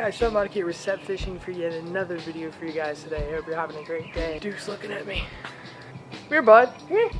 guys, so I'm about to get SEBFishing for yet another video for you guys today. I hope you're having a great day. Duke's looking at me. Come here, bud. Come here.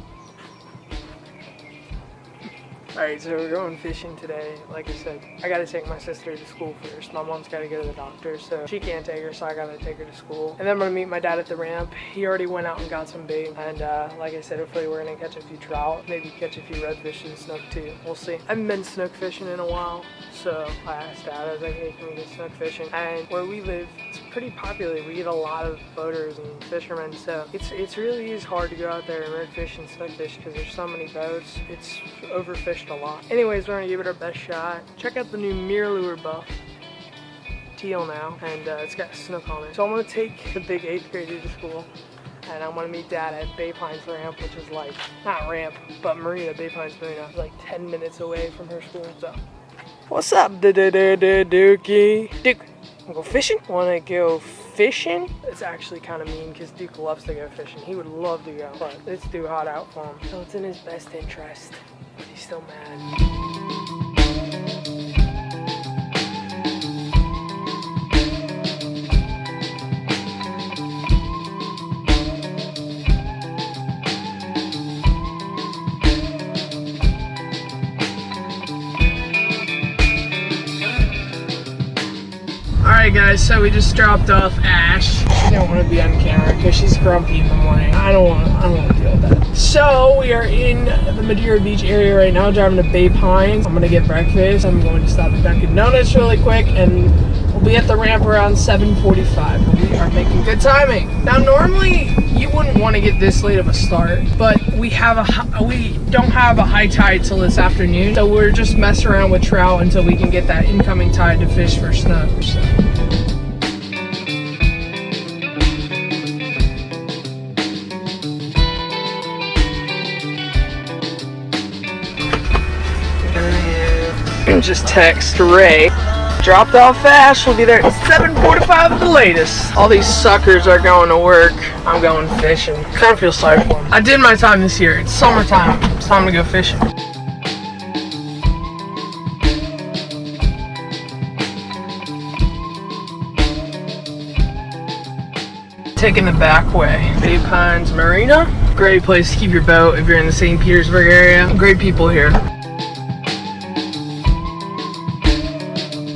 Alright, so we're going fishing today. Like I said, I gotta take my sister to school first. My mom's gotta go to the doctor, so she can't take her, so I gotta take her to school. And then I'm gonna meet my dad at the ramp. He already went out and got some bait. And like I said, hopefully we're gonna catch a few trout, maybe catch a few redfish and snook too. We'll see. I haven't been snook fishing in a while, so I asked Dad, I was like, hey, can we get snook fishing? And where we live, it's pretty popular. We get a lot of boaters and fishermen, so it's really is hard to go out there and redfish and snook fish because there's so many boats. It's overfished a lot. Anyways, we're gonna give it our best shot. Check out the new mirror lure buff. Teal now, and it's got snook on it. So I'm gonna take the big 8th grader to school, and I'm gonna meet Dad at Bay Pines Ramp, which is like, not ramp, but marina, Bay Pines Marina, like 10 minutes away from her school, so. What's up, Dookie? Duke, wanna go fishing? Wanna go fishing? It's actually kind of mean because Duke loves to go fishing. He would love to go, but it's too hot out for him. So it's in his best interest. But he's still mad. Alright guys, so we just dropped off Ash. She don't want to be on camera because she's grumpy in the morning. I don't want to deal with that. So we are in the Madeira Beach area right now, driving to Bay Pines. I'm gonna get breakfast. I'm going to stop at Dunkin' Donuts really quick, and we'll be at the ramp around 7:45. But we are making good timing. Now normally you wouldn't want to get this late of a start, but we don't have a high tide till this afternoon, so we're just messing around with trout until we can get that incoming tide to fish for snook. So. Just text Ray. Dropped off Ash. We'll be there at 7:45 at the latest. All these suckers are going to work. I'm going fishing. Kind of feel sorry for them. I did my time this year. It's summertime. It's time to go fishing. Taking the back way. Bay Pines Marina. Great place to keep your boat if you're in the St. Petersburg area. Great people here.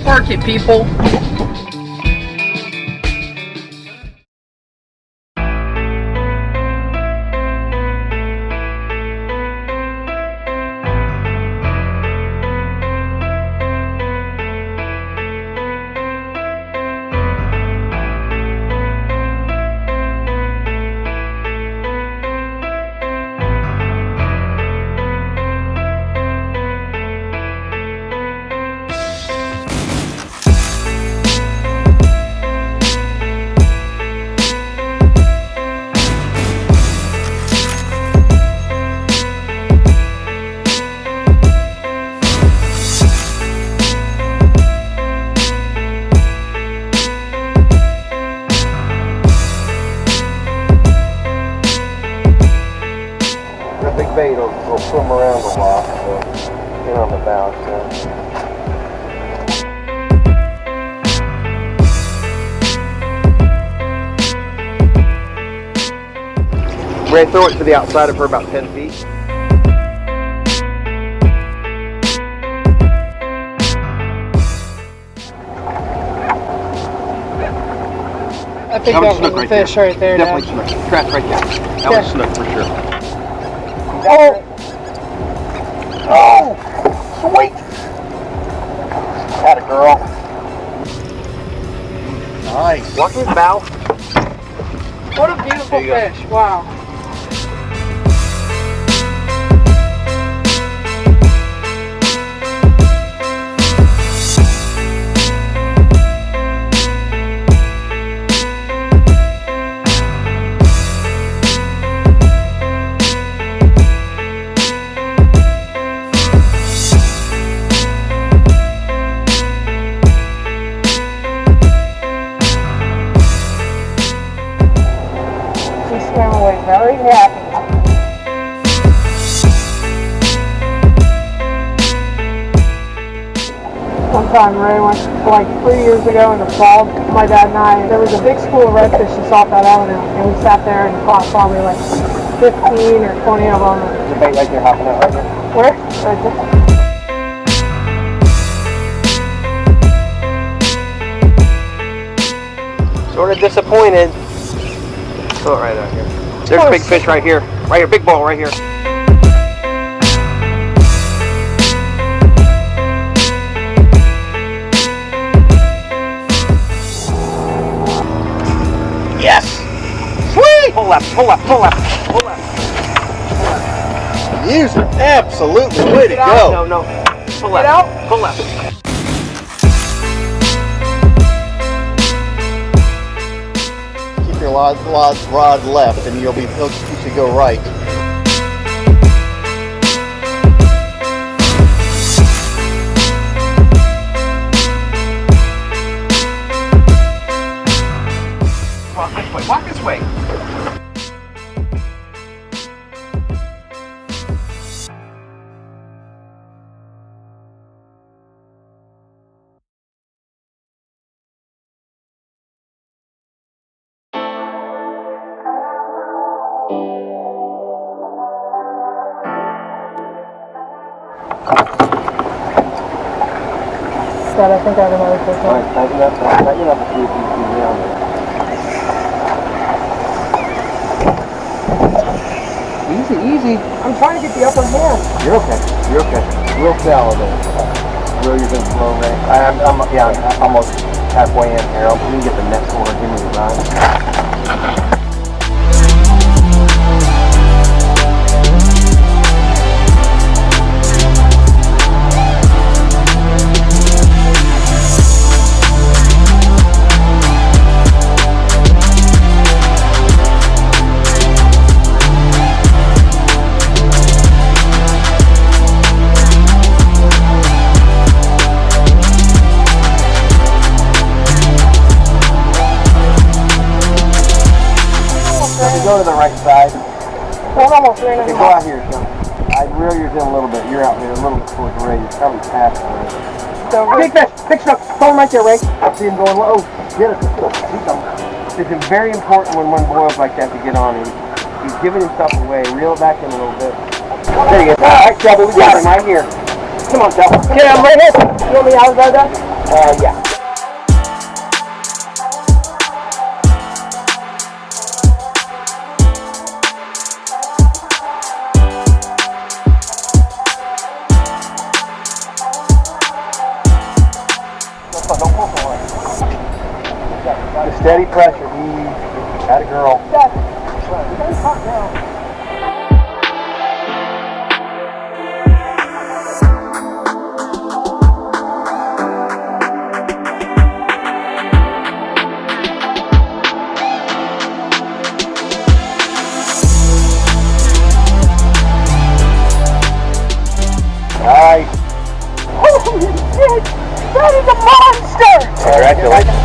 Park it, people. Bait will swim around a lot, so get on the bow. Ray, throw it to the outside of her about 10 feet. I think that was a fish right there. Definitely snook. Trap right there. That was snook for sure. Oh! Oh! Sweet! Atta girl. Nice. Working bow. What a beautiful fish. Wow. Away now. One time, Ray went like 3 years ago in the fall. My dad and I, there was a big school of redfish just off that avenue, and we sat there and caught probably like 15 or 20 of them. The bait right there, hopping out right there. Where? Right there. Sort of disappointed. Throw it right out here. There's a big fish right here. Right here, big ball right here. Yes! Sweet! Pull left, pull left, pull left, pull left. User, absolutely, way to go. No, no. Pull left. Get out. Pull left. Keep your rod left, and you should go right. Walk this way. Walk this way. Dad, I think I have another fish. All right, tighten up to see if you can get on there. Easy, easy. I'm trying to get the upper hand. You're okay. You're okay. Real shallow there. Real, you're going slow, Ray. I'm almost halfway in here. You can get the next one. Give me the ride. Go to the right side. Well, almost there. Okay, go out here, son. I reel yours in a little bit. You're out there a little bit towards Ray. You're coming past Ray. So, big fish. Big snook. Throw him right there, Ray. I see him going low. Oh, get it. It's very important when one boils like that to get on him. He's giving himself away. Reel it back in a little bit. There you go. All right, Shelby, we got him right here. Come on, Shelby. Okay, I'm right here. You want me out of that? Yeah. Don't pull so hard. Steady pressure. Easy. Atta girl. Dad, very hot now. Nice. Holy shit! That is a monster! Congratulations.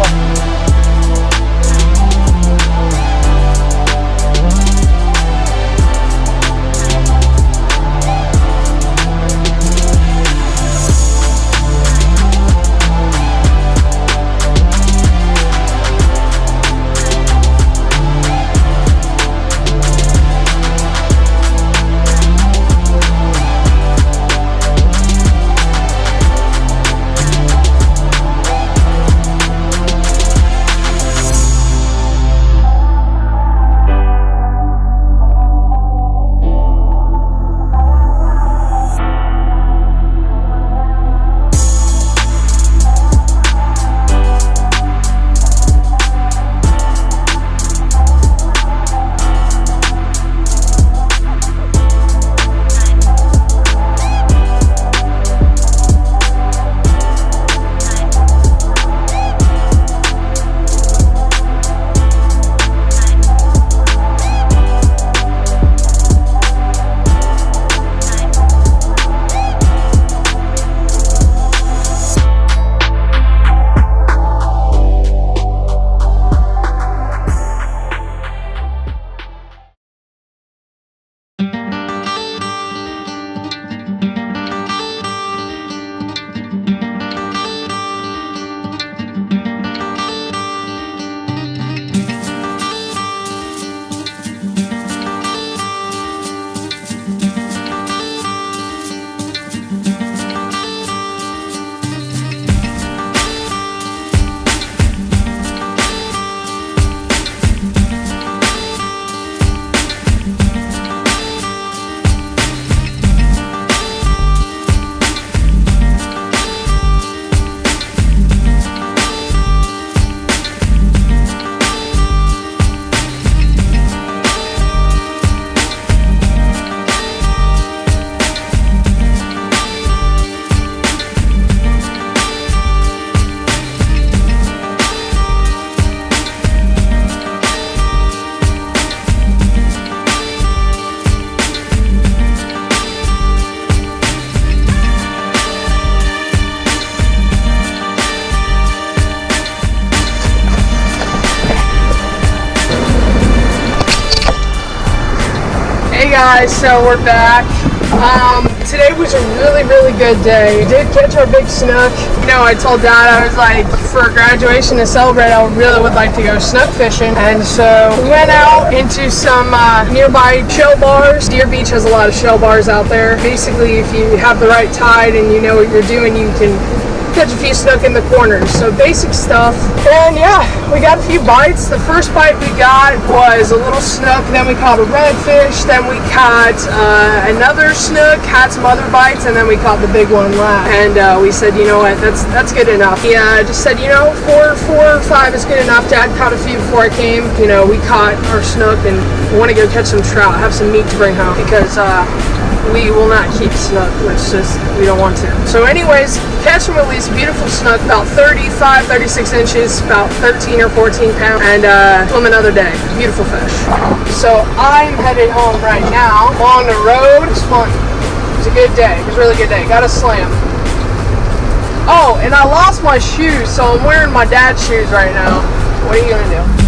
Hey guys, so we're back. Today was a really good day. We did catch our big snook. You know, I told Dad, I was like, for graduation to celebrate, I really would like to go snook fishing. And so we went out into some nearby shell bars. Deer Beach has a lot of shell bars out there. Basically, if you have the right tide and you know what you're doing, you can catch a few snook in the corners. So basic stuff. And yeah, we got a few bites. The first bite we got was a little snook, then we caught a redfish, then we caught another snook, had some other bites, and then we caught the big one last. And we said, you know what, that's good enough. He just said, you know, four or five is good enough. Dad caught a few before I came. You know, we caught our snook and we want to go catch some trout, have some meat to bring home, because we will not keep snook. It's just, we don't want to. So anyways, catch and release, beautiful snook, about 35, 36 inches, about 13 or 14 pounds, and swim another day. Beautiful fish. So I'm headed home right now on the road. It's fun. It was a good day. It was a really good day. Got a slam. Oh, and I lost my shoes, so I'm wearing my dad's shoes right now. What are you gonna do?